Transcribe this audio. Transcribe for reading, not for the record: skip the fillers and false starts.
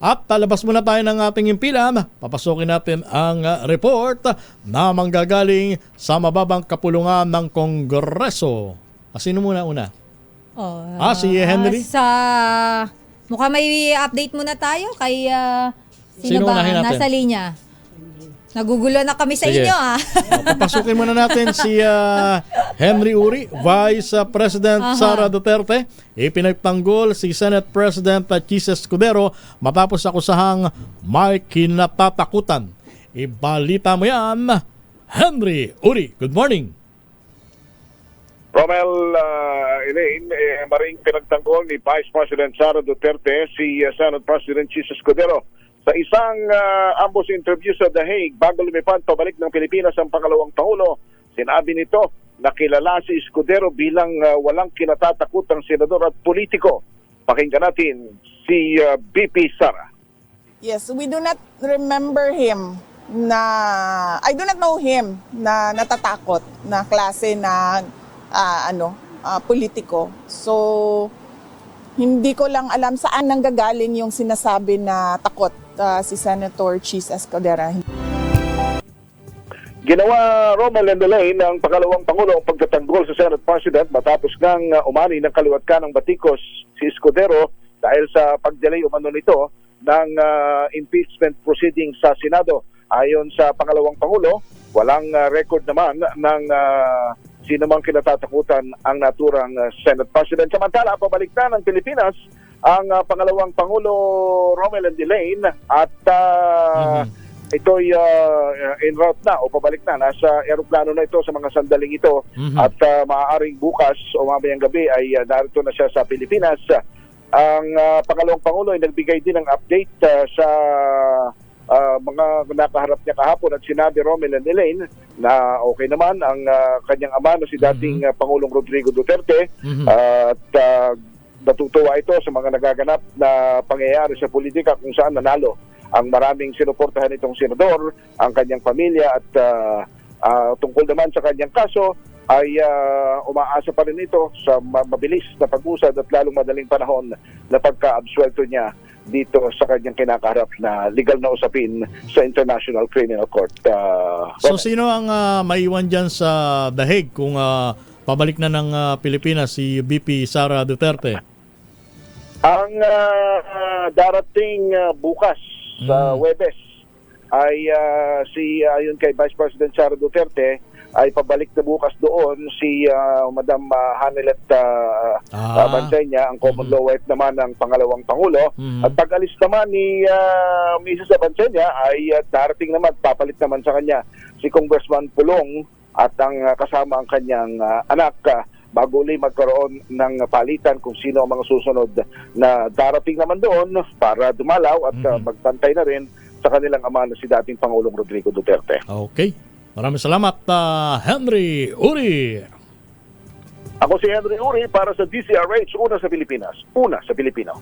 At talabas muna tayo ng ating impilan. Papasukin natin ang report na manggagaling sa mababang kapulungan ng Kongreso. Sino muna una? Si Henry? Mukhang may update muna tayo kay Sino ba unahin natin? nasa linya? Nagugulo na kami sa Sige. inyo Papasukin muna natin si Henry Uri, Vice President Sara Duterte. Ipinagtanggol si Senate President Chis Escudero matapos akusahang may kinatatakutan. Ibalita mo yan, Henry Uri. Good morning. Romel, Elaine, maring pinagtanggol ni Vice President Sara Duterte si Senate President Chis Escudero sa isang ambos interview sa The Hague bago lumipad pabalik ng Pilipinas ang pangalawang Pangulo. Sinabi nito na kilala si Escudero bilang walang kinatatakutang senador at politiko. Pakinggan natin si VP Sara. Yes, we do not remember him I do not know him na natatakot na klase na politiko. So, hindi ko lang alam saan nanggagaling yung sinasabi na takot si Senator Chis Escudero. Ginawa Romel and Elaine ng pangalawang Pangulo ang pagtatanggol sa Senate President matapos ngang umani ng kaliwat ka ng batikos si Escudero dahil sa pagdelay umano nito ng impeachment proceedings sa Senado. Ayon sa pangalawang Pangulo, walang record naman ng sino mang kinatatakutan ang naturang Senate President. Samantala, pabalik na ng Pilipinas ang pangalawang Pangulo Romel and Elaine at ito'y en route na o pabalik na. Nasa eroplano na ito sa mga sandaling ito at maaaring bukas o mamayang gabi ay narito na siya sa Pilipinas. Ang pangalawang Pangulo ay nagbigay din ng update sa mga nakaharap niya kahapon at sinabi Romel and Elaine na okay naman ang kanyang ama na si dating Pangulong Rodrigo Duterte at natutuwa ito sa mga nagaganap na pangyayari sa politika kung saan nanalo ang maraming sinuportahan itong senador, ang kanyang pamilya at tungkol naman sa kanyang kaso ay umaasa pa rin ito sa mabilis na pag-usad at lalong madaling panahon na pagka-absuelto niya dito sa kanyang kinakaharap na legal na usapin sa International Criminal Court. So sino ang maiwan dyan sa The Hague kung pabalik na ng Pilipinas si VP Sara Duterte? Ang darating bukas sa Huwebes ay ayon kay Vice President Sara Duterte ay pabalik na bukas doon si Madam Hanelet Bansenya, ang common law wife naman ng pangalawang Pangulo. At pag-alis naman ni Mrs. Bansenya ay darating naman, papalit naman sa kanya si Congressman Pulong at ang kasama ang kanyang anak bago ulit magkaroon ng palitan kung sino ang mga susunod na darating naman doon para dumalaw at magbantay na rin sa kanilang ama na si dating Pangulong Rodrigo Duterte. Okay. Maraming salamat, Henry Uri. Ako si Henry Uri para sa DCRH, una sa Pilipinas, una sa Pilipino.